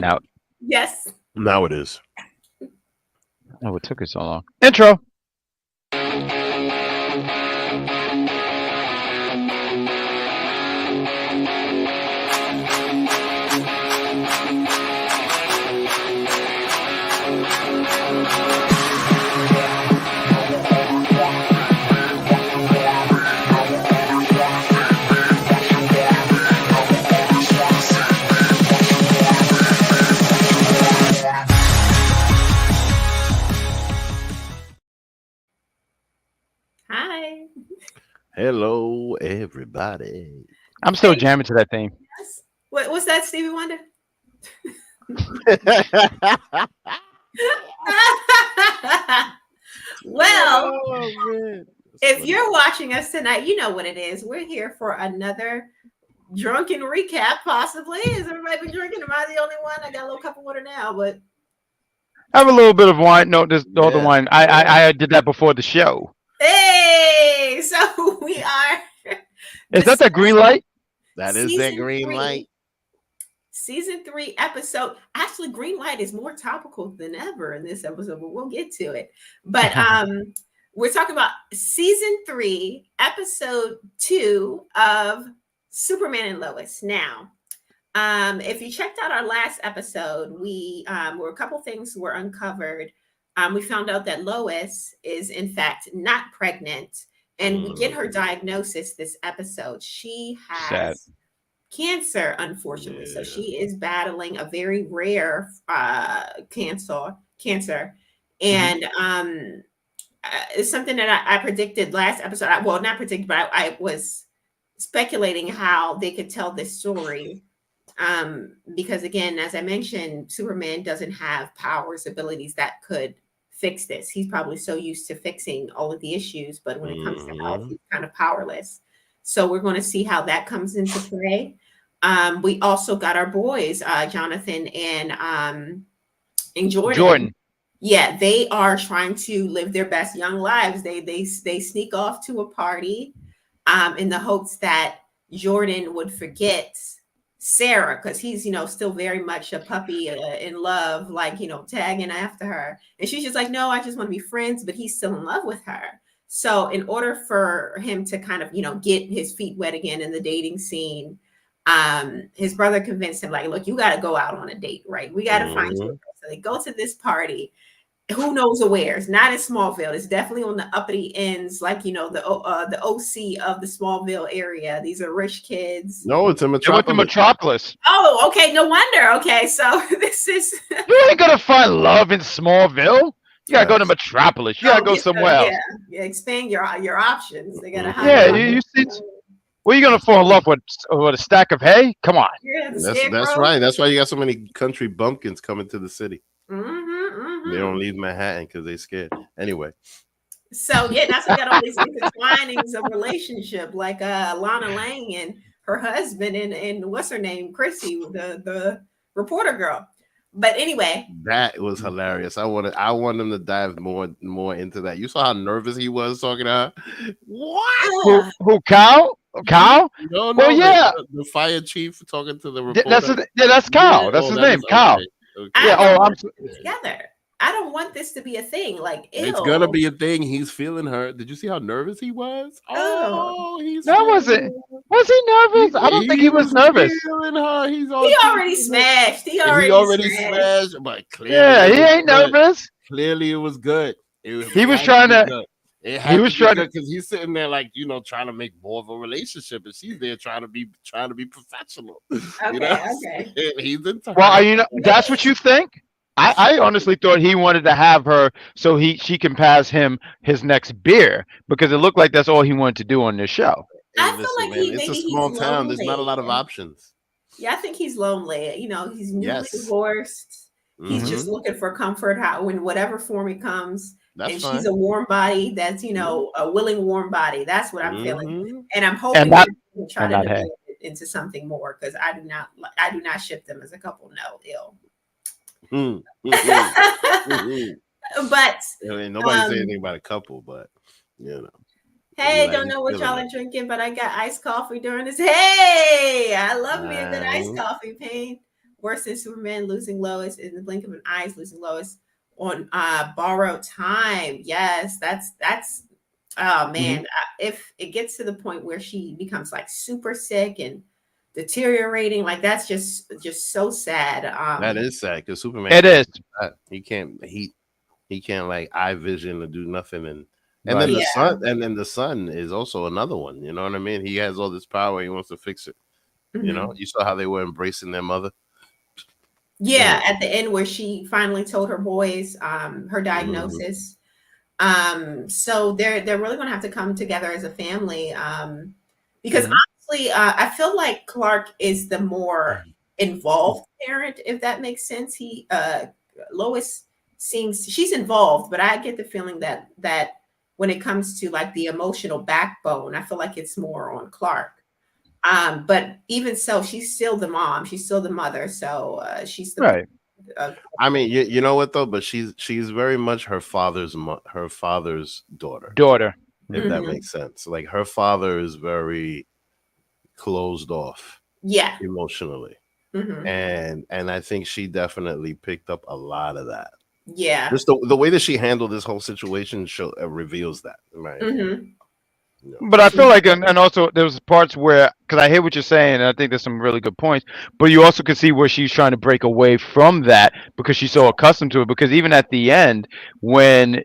Now, Yes. Now it is. oh, it took us so long. Intro. Hi. Hello, everybody. I'm still Hey. jamming to that theme. Yes. What's that, Stevie Wonder? Well, Oh man. That's if funny. you're watching us tonight, you know what it is. We're here for another drunken recap, possibly. Has everybody been drinking? Am I the only one? I got a little cup of water now, but I have a little bit of wine. No, this the other Yeah. wine. I did that before the show. hey, so we are Is that the green light? That is that season green three. light. Season 3 episode. Actually, green light is more topical than ever in this episode, but we'll get to it. But we're talking about season 3, episode 2 of Superman and Lois. Now, if you checked out our last episode, we were a couple things were uncovered. We found out that Lois is in fact not pregnant, and we get her diagnosis this episode. She Sad. has cancer, unfortunately. So Yeah. she is battling a very rare cancer. And it's something that I predicted last episode. Well, not predicted, but I was speculating how they could tell this story. Because again, as I mentioned, Superman doesn't have powers, abilities that could fix this. He's probably so used to fixing all of the issues, but when it comes to health, he's kind of powerless. So we're going to see how that comes into play. We also got our boys, Jonathan and Jordan. Yeah, they are trying to live their best young lives. They sneak off to a party in the hopes that Jordan would forget Sarah, because he's still very much a puppy in love, like tagging after her, and she's just like, no, I just want to be friends, but he's still in love with her. So in order for him to kind of get his feet wet again in the dating scene, his brother convinced him, like, look, you got to go out on a date, right? We got to find you. So they go to this party. Who knows where? It's not in Smallville. It's definitely on the uppity ends, like the OC of the Smallville area. These are rich kids. No, it's a They went to Metropolis. Metropolis. Oh, okay. No wonder. Okay, so this is You ain't gonna find love in Smallville. You gotta go to Metropolis. You gotta go somewhere else. Yeah, expand your options. They gotta Yeah, you see. Where you gonna fall in love with a stack of hay? Come on. Yeah, That's right. That's why you got so many country bumpkins coming to the city. Mm-hmm. They don't leave Manhattan because they scared. Anyway. So yeah, that's why we got all these intertwinings of relationship, like Lana Lang and her husband and what's her name, Chrissy, the reporter girl. But anyway, that was hilarious. I want them to dive more into that. You saw how nervous he was talking to her. What? Who? Cal? Cal? No. Well, yeah. The fire chief talking to the reporter. That's Cal. That's his name, Cal. Okay. Yeah. I'm together. I don't want this to be a thing. Like, it's gonna be a thing. He's feeling her. Did you see how nervous he was? Was he nervous? I don't think he was nervous. Feeling her. He already smashed. He already smashed. But clearly, yeah, he ain't nervous. Clearly, it was good. He was trying to. He was trying to, because he's sitting there like trying to make more of a relationship, and she's there trying to be professional. Okay. He's into well, that's what you think. I honestly thought he wanted to have her so she can pass him his next beer, because it looked like that's all he wanted to do on this show. I feel like it's a small town. There's not a lot of options. Yeah, I think he's lonely. He's newly divorced. He's just looking for comfort, in whatever form it comes. That's fine. She's a warm body. That's a willing warm body. That's what I'm feeling, and I'm hoping that we'll try to develop it into something more, because I do not ship them as a couple. No, ill. But nobody say anything about a couple, but hey, don't know what y'all are drinking, but I got iced coffee during this. Hey, I love me a good iced coffee, Payne. worse than Superman losing Lois in the blink of an eye is losing Lois on borrowed time. Yes, that's oh man. If it gets to the point where she becomes like super sick and deteriorating, like that's just so sad. That is sad because Superman It can't is. do that. He can't like eye vision or do nothing and then Right. the Yeah. sun and then the sun is also another one. You know what I mean? He has all this power. He wants to fix it. You know, Mhm. you saw how they were embracing their mother. Yeah, at the end where she finally told her boys her Mhm. diagnosis. So they're really gonna have to come together as a family. Because Mhm. honestly, I feel like Clark is the more involved parent, if that makes sense. Lois seems she's involved, but I get the feeling that when it comes to like the emotional backbone, I feel like it's more on Clark. But even so, she's still the mom, she's still the mother, so she's the Right. uh, I mean, you know what though, but she's very much her father's daughter, Daughter. if that Mhm. mhm. makes sense. Like her father is very closed off Yeah. emotionally, Hmm. and I think she definitely picked up a lot of that. Yeah. Just the way that she handled this whole situation reveals that, in my opinion. Hmm. You know. But I feel like, and also there was parts where, because I hear what you're saying, and I think there's some really good points. But you also can see where she's trying to break away from that because she's so accustomed to it. Because even at the end, when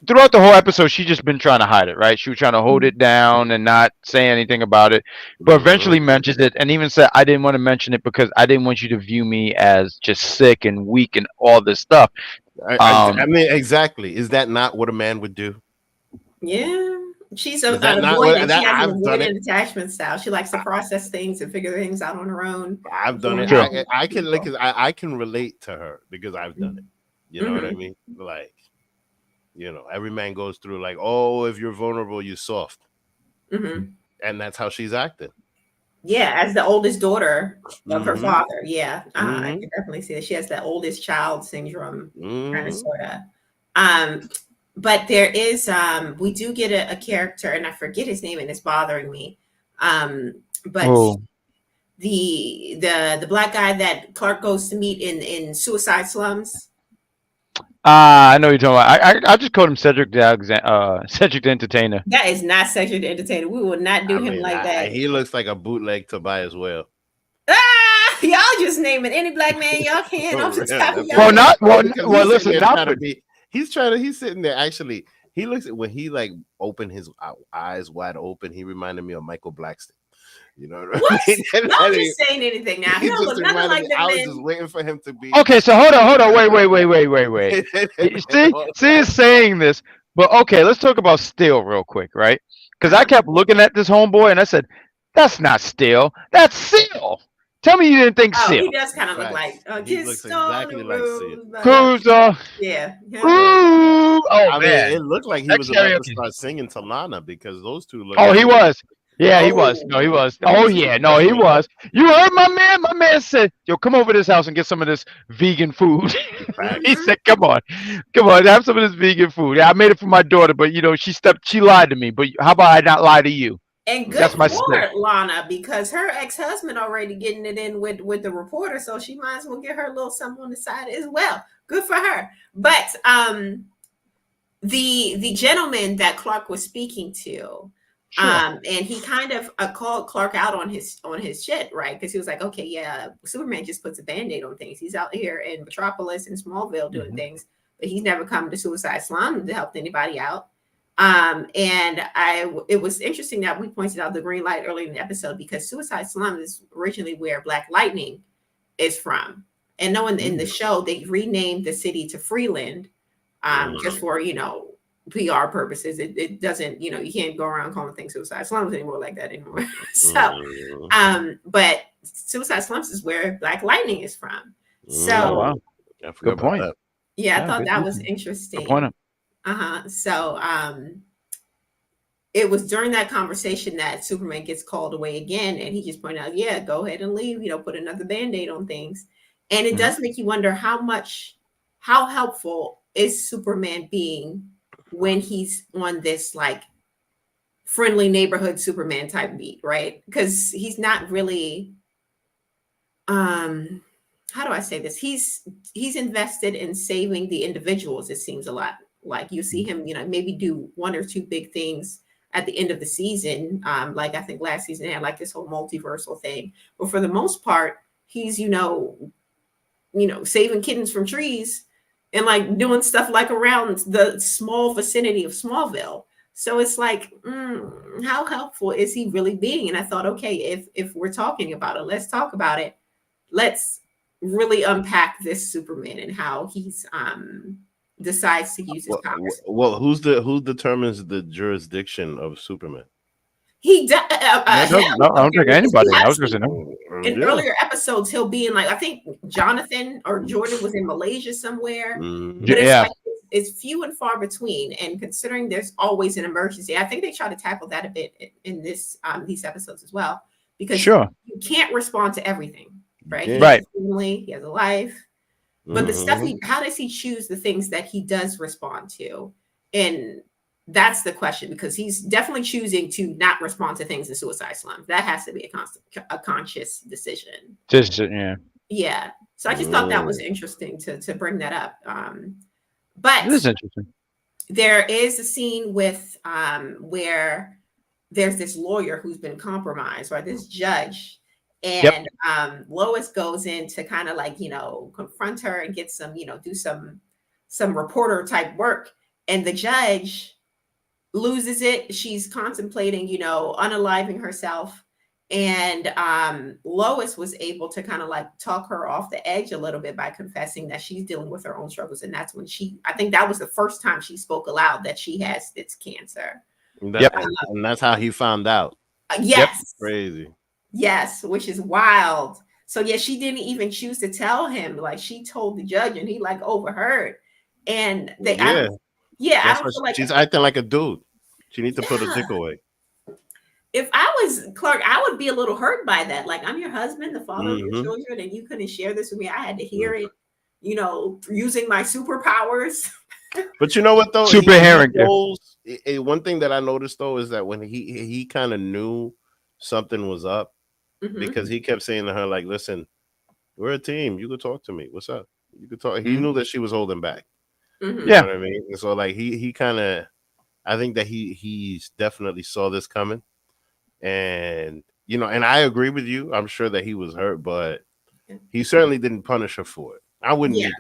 throughout the whole episode, she just been trying to hide it, right? She was trying to hold it down and not say anything about it. But Mhm. eventually mentions it, and even said, "I didn't want to mention it because I didn't want you to view me as just sick and weak and all this stuff." I mean, exactly. Is that not what a man would do? Yeah. She's Is an that not what avoidant. She that has an I've done it? avoidant attachment style. She likes to I, process things and figure things out on her own I've done before it. True. involving I can like people. I can relate to her because I've done it. You know what I Hmm. mean? Like, every man goes through like, oh, if you're vulnerable, you're soft, Hmm. and that's how she's acting. Yeah, as the oldest daughter of her Mm-hmm. father. Yeah, I Mm-hmm. can definitely see that she has that oldest child syndrome, kind of Mm-hmm. sort of. Um, but there is we do get a character, and I forget his name, and it's bothering me. But Oh, the black guy that Clark goes to meet in suicide slums. I know what you're talking about. I just called him Cedric the Cedric the Entertainer. That is not Cedric the Entertainer. We will not do I him mean, like that. he looks like a bootleg Tobias Whale. Ah, y'all just name it any black man y'all can For off the real. top of Well, y'all head. not well. Because Well, he's sitting listen, there not trying to for be. He's sitting there actually. He looks at when he like opened his eyes wide open. He reminded me of Michael Blackston. You know what I What? mean? Y'all just saying anything now. He He don't just look nothing reminded like me. them I was just men. waiting for him to be. Okay, so hold on, wait. See, is saying this, but okay, let's talk about Steel real quick, right? Because I Uh-huh. kept looking at this homeboy and I said, "That's not Steel, that's Seal." Tell me you didn't think Oh, he Seal. does kind of look like Facts. He looks kissed on the exactly like Sia. rose. But, Who's yeah, him. Right. ooh, oh I mean, man, it looked like he that was about to karaoke. start singing to Lana because those two look Oh, he really. was. Yeah, he was. Oh, No, he was. let me Oh see. yeah, no, he was. You heard my man? My man said, "Yo, come over to this house and get some of this vegan food." He Hmm. said, come on, have some of this vegan food." Yeah, I made it for my daughter, but she lied to me. But how about I not lie to you? And good That's my for stick. Lana because her ex husband already getting it in with the reporter, so she might as well get her a little something on the side as well. Good for her. But the gentleman that Clark was speaking to, Sure. and he kind of called Clark out on his shit, right? Because he was like, okay, yeah, Superman just puts a band-aid on things. He's out here in Metropolis and Smallville doing Hmm. things, but he's never come to Suicide Slum to help anybody out. And it was interesting that we pointed out the green light early in the episode because Suicide Slum is originally where Black Lightning is from. And no one in the show, they renamed the city to Freeland, just Mhm. for PR purposes. It doesn't, you can't go around calling things suicide slums anymore like that anymore. So Mhm. but suicide slums is where Black Lightning is from. Oh Mhm. wow, So I forgot good about point. that. yeah, I Yeah, thought good, that was good interesting. point. So it was during that conversation that Superman gets called away again, and he just pointed out, yeah, go ahead and leave, put another band-aid on things. And it Hmm. does make you wonder how helpful is Superman being when he's on this like friendly neighborhood Superman type beat, right? Because he's not really um how do I say this? He's invested in saving the individuals. It seems a lot like you see him, maybe do one or two big things at the end of the season. Like I think last season had like this whole multiversal thing, but for the most part, he's saving kittens from trees and like doing stuff like around the small vicinity of Smallville. So it's like, how helpful is he really being? And I thought, okay, if we're talking about it, let's talk about it. Let's really unpack this Superman and how he's decides to use his powers. Well, who determines the jurisdiction of Superman? He No, I don't think anybody. I was going to say no. In earlier episodes, he'll be in like I think Jonathan or Jordan was in Malaysia somewhere. But it's like it's few and far between. And considering there's always an emergency, I think they try to tackle that a bit in this these episodes as well. Because you can't respond to everything, right? Yeah. He has a family, he has a life. But the stuff how does he choose the things that he does respond to? And that's the question, because he's definitely choosing to not respond to things in Suicide Slums. That has to be a conscious decision. Yeah. So I just thought that was interesting to bring that up. But it is interesting. There is a scene with where there's this lawyer who's been compromised, or this judge, and Lois goes in to kind of like confront her and get some do some reporter type work, and the judge loses it. She's contemplating, unaliving herself. And Lois was able to kind of like talk her off the edge a little bit by confessing that she's dealing with her own struggles. And that's when I think that was the first time she spoke aloud that she has this cancer. And that's how he found out. Yes. Crazy. Yes, which is wild. So yeah, she didn't even choose to tell him. Like she told the judge and he like overheard. And I don't feel like she's acting like a dude. She needs to put her dick away. If I was Clark, I would be a little hurt by that. Like, I'm your husband, the father of your children, and you couldn't share this with me. I had to hear it, using my superpowers. But you know what though? Super hearing. One thing that I noticed though is that when he kind of knew something was up, because he kept saying to her, like, listen, we're a team. You could talk to me. What's up? You could talk. He knew that she was holding back. You know what I mean? And so like he kind of, I think that he's definitely saw this coming, and and I agree with you. I'm sure that he was hurt, but he certainly didn't punish her for it. I wouldn't either.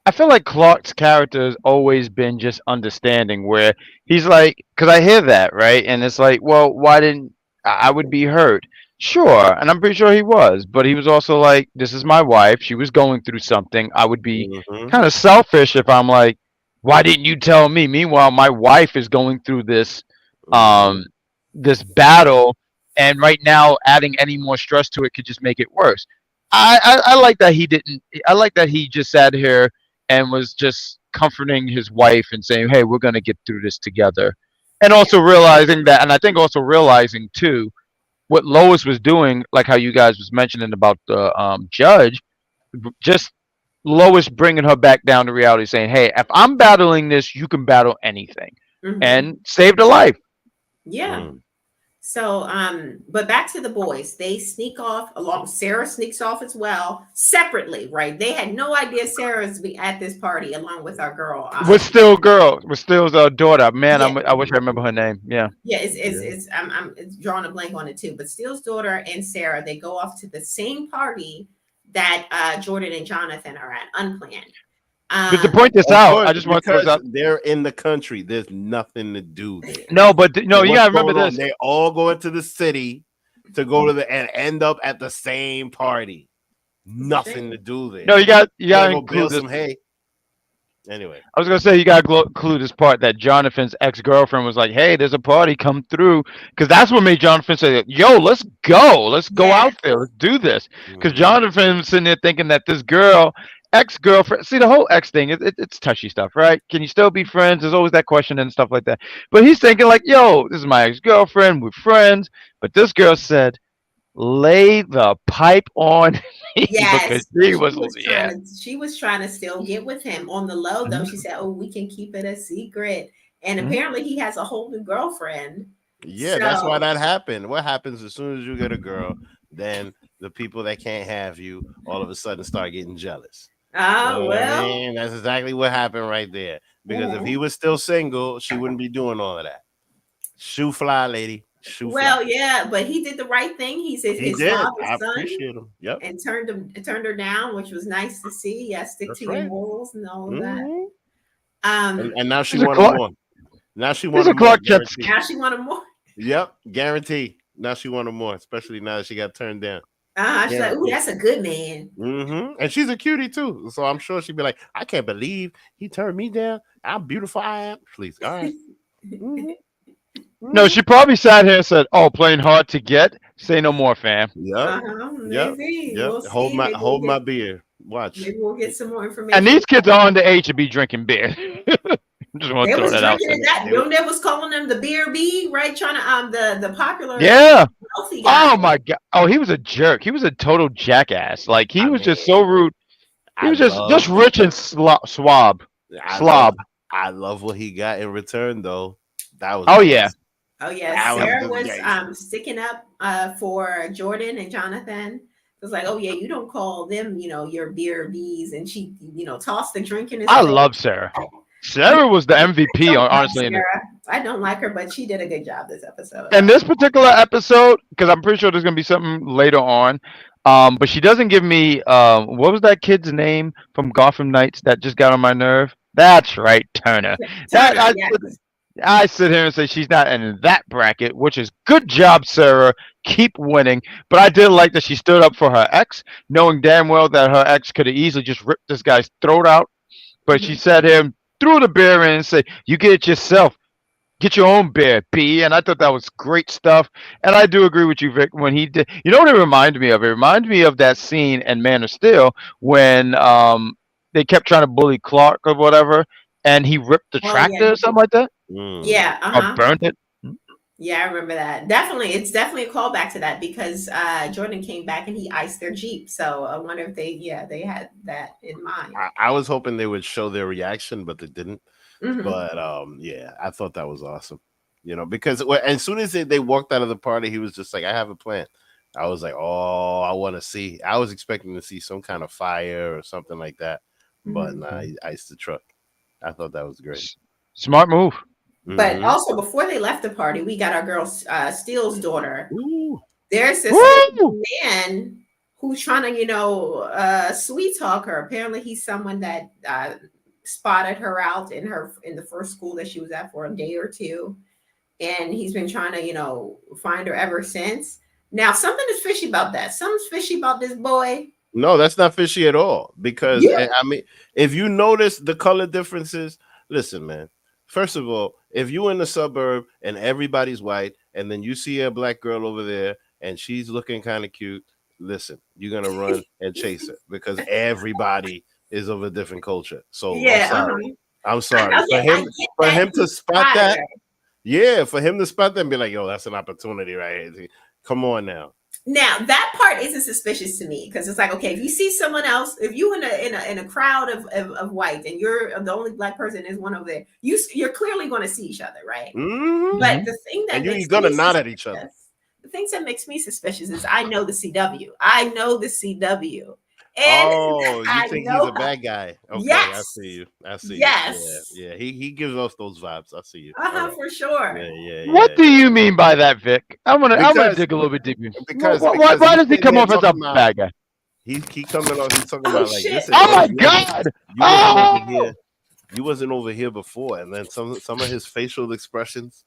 I feel like Clark's character has always been just understanding, where he's like, because I hear that, right, and it's like, well, why didn't I would be hurt? Sure, and I'm pretty sure he was, but he was also like, this is my wife. She was going through something. I would be kind of selfish if I'm like, why didn't you tell me? Meanwhile, my wife is going through this this battle, and right now adding any more stress to it could just make it worse. I like that he didn't. I like that he just sat here and was just comforting his wife and saying, hey, we're going to get through this together. And also realizing that, and I think also realizing too, what Lois was doing, like how you guys was mentioning about the judge, just Lois bringing her back down to reality, saying, hey, if I'm battling this, you can battle anything, and saved her life. Yeah. So, but back to the boys. They sneak off along. Sarah sneaks off as well, separately, right? They had no idea Sarah's be at this party along with our girl. With Still's daughter. Man, I wish I remember her name. Yeah. Yeah, I'm drawing a blank on it too. But Still's daughter and Sarah, they go off to the same party that Jordan and Jonathan are at, unplanned. But to point this out, I just want to point out, they're in the country. There's nothing to do there. No, but you gotta remember this. They all go into the city to go to and end up at the same party. Nothing to do there. No, you got to include some hay. Anyway, I was gonna say you gotta include this part that Jonathan's ex-girlfriend was like, "Hey, there's a party, come through," because that's what made Jonathan say, "Yo, let's go out there, let's do this." Because Jonathan was sitting there thinking that this girl. Ex-girlfriend, see the whole ex thing, it's touchy stuff, right? Can you still be friends? There's always that question and stuff like that. But he's thinking like, yo, this is my ex-girlfriend, we're friends. But this girl said, lay the pipe on me. Yes, because she was trying to still get with him on the low though. She said, oh, we can keep it a secret. And apparently he has a whole new girlfriend. Yeah, that's why that happened. What happens as soon as you get a girl? then the people that can't have you all of a sudden start getting jealous. You Oh know what I well. mean? That's exactly what happened right there. Because if he was still single, she wouldn't be doing all of that. Shoe fly, lady. Shoe fly. Well, yeah, but he did the right thing. He said He his did. father's I son appreciate him. Yep. and turned her down, which was nice to see. Yeah, stick That's to your right. morals and all of that. Hmm. Um, And now she He's a wanted Clark. more. Now she He's a wanted more. Clark Kent. Guaranteed. now she wanted more. Yep. Guarantee. Now she wanted more, especially now that she got turned down. She's like, ooh, Guarantee. that's a good man. And she's a cutie too. So I'm sure she'd be like, I can't believe he turned me down. How beautiful I am. Please. All right. Mhm. No, she probably sat here and said, "Oh, playing hard to get. Say no more, fam." Yep. Yep. Maybe Yep. we'll see. Maybe Hold my beer. Watch. maybe we'll get some more And information. these kids are on the age to be drinking beer. Just want They to throw was that out drinking there. it that. Remember they was calling them the beer bee, right? Trying to the popular Yeah. healthy guy. Oh my god. Oh, he was a jerk. He was a total jackass. Like he I was just mean, so rude. He I was love just rich and swab. I Slob. love what he got in return though. That was Oh yeah. nice. Oh yeah, That was Sarah good was gangster. sticking up for Jordan and Jonathan. It was like, oh yeah, you don't call them, your beer bees, and she, tossed the drink in his I face. love Sarah. Sarah was the MVP, Don't like honestly. Sarah. I don't like her, but she did a good job this episode. In this particular episode, because I'm pretty sure there's gonna be something later on. But she doesn't give me what was that kid's name from Gotham Knights that just got on my nerve? That's right, Turner. That Turner, yes. I sit here and say she's not in that bracket, which is good job, Sarah. Keep winning. But I did like that she stood up for her ex, knowing damn well that her ex could have easily just ripped this guy's throat out. But she sat him, threw the beer in, and said, "You get it yourself. Get your own beer, B." And I thought that was great stuff. And I do agree with you, Vic, when he did. You know what it reminded me of? It reminded me of that scene in Man of Steel when they kept trying to bully Clark or whatever, and he ripped the Oh, tractor yeah. or something like that, Yeah, or burned it. yeah, I remember that. Definitely, it's definitely a callback to that because Jordan came back and he iced their Jeep. So I wonder if they had that in mind. I was hoping they would show their reaction, but they didn't. Mhm. But yeah, I thought that was awesome. Because as soon as they walked out of the party, he was just like, "I have a plan." I was like, "Oh, I want to see." I was expecting to see some kind of fire or something like that, but nah, he iced the truck. I thought that was great. Smart move. But Mhm. also, before they left the party, we got our girl Steele's daughter. Ooh. There's this Woo! man who's trying to, sweet talk her. Apparently, he's someone that spotted her out in the first school that she was at for a day or two, and he's been trying to, find her ever since. Now, something is fishy about that. Something's fishy about this boy. No, that's not fishy at all. Because Yeah. I mean, if you notice the color differences, listen, man. First of all, if you in the suburb and everybody's white, and then you see a black girl over there and she's looking kind of cute, listen, you're gonna run and chase her because everybody is of a different culture. So Yeah, I'm sorry. I For him to spot that, fire. yeah, for him to spot that and be like, yo, that's an opportunity, right? Come on now. Now that part isn't suspicious to me because it's like, okay, if you see someone else, if you in a crowd of white and you're the only black person, is one over there, you're clearly going to see each other, right? Mhm. But the thing that And you're makes gonna me nod at each other. the things that makes me suspicious is I know the CW. I know the CW. And Oh, I you think know he's a bad guy? Okay, Yes. I see you. I see Yes. you. Yeah. He gives off those vibes. I see you. Uh-huh, All right. for sure. Yeah. What do you mean by that, Vic? I'm gonna Because- dig a little bit deeper. because- why because does he's he sitting come there off as a talking about- bad guy? He coming on. He's talking Oh, about like, shit. listen. Oh my you god! wasn't Oh! over here. You wasn't over here before, and then some of his facial expressions.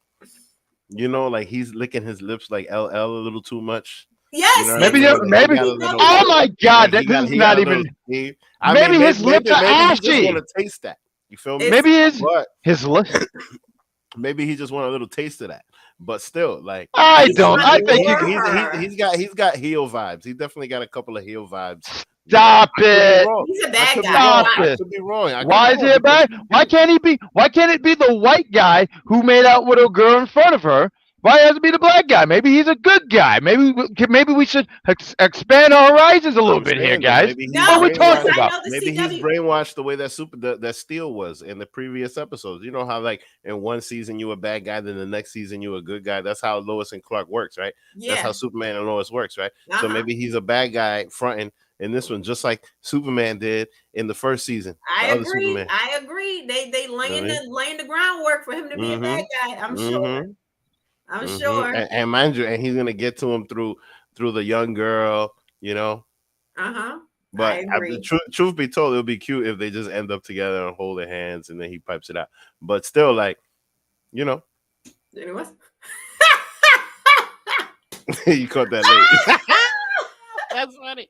Like he's licking his lips like LL a little too much. Yes. You know Maybe what I mean? maybe. He got a little- Oh my god! Like, This is he not got a even. little scheme. Maybe his lips are maybe he ashy. just want to taste that. You feel me? Maybe But his lips. maybe he just want a little taste of that. But still, like I He's don't. I trying to think lure you. her. he's got heel vibes. He definitely got a couple of heel vibes. Stop I could be it. wrong. He's a I bad could be guy. Stop wrong. I it. could be wrong. I could Why be is wrong it bad? because- Why can't he be? Why can't it be the white guy who made out with a girl in front of her Why has to be the black guy? Maybe he's a good guy. Maybe we should expand our horizons a little I'm bit here, saying that guys. maybe he's What are No, we because talking brainwashed. I about? know the Maybe he's CW. brainwashed the way that Steel was in the previous episodes. You know how like in one season you a bad guy, then the next season you a good guy. That's how Lois and Clark works, right? That's how Yeah. Superman and Lois works, right? So Uh-huh. maybe he's a bad guy fronting in this one, just like Superman did in the first season. The I other agree. Superman. I agree. They You know what I mean? laying the groundwork for him to be a bad guy. I'm sure. I'm sure. And mind you, and he's gonna get to him through the young girl, you know. Uh-huh. I But agree. truth be told, it would be cute if they just end up together and hold their hands, and then he pipes it out. But still, like, you know, Anyway. you caught that late. That's funny.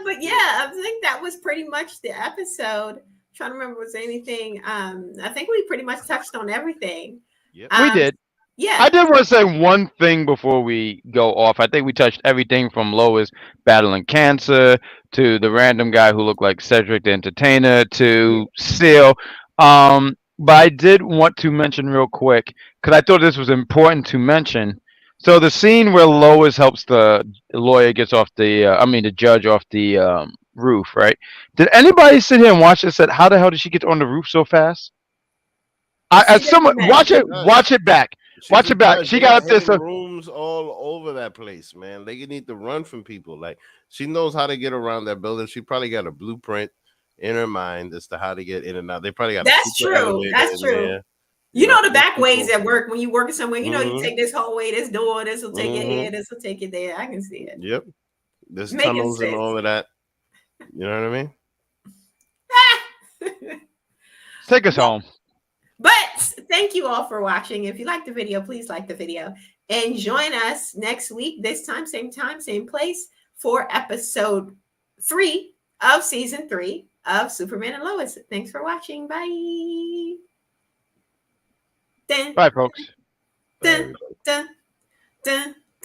But yeah, I think that was pretty much the episode. Trying to remember was there anything. I think we pretty much touched on everything. Yep. We did. Yeah. I did want to say one thing before we go off. I think we touched everything from Lois battling cancer to the random guy who looked like Cedric the Entertainer to Seal. But I did want to mention real quick because I thought this was important to mention. So the scene where Lois helps the lawyer gets off the judge off the roof, right? Did anybody sit here and watch this? Said, how the hell did she get on the roof so fast? See, As someone watch it back. Watch it back. She got up there. So rooms all over that place, man. They need to run from people. Like she knows how to get around that building. She probably got a blueprint in her mind as to how to get in and out. They probably got. That's true. That's true. There. You know the back ways at work when you working somewhere. You know you Mhm. take this hallway, this door, this will take you here, this will take you there. I can see it. Yep. There's Making tunnels and sense. all of that. You know what I mean? take us home. But thank you all for watching. If you like the video, please like the video and join us next week, this time, same place, for episode 3 of season 3 of Superman and Lois. Thanks for watching. Bye. Bye, folks. Dun, dun, dun.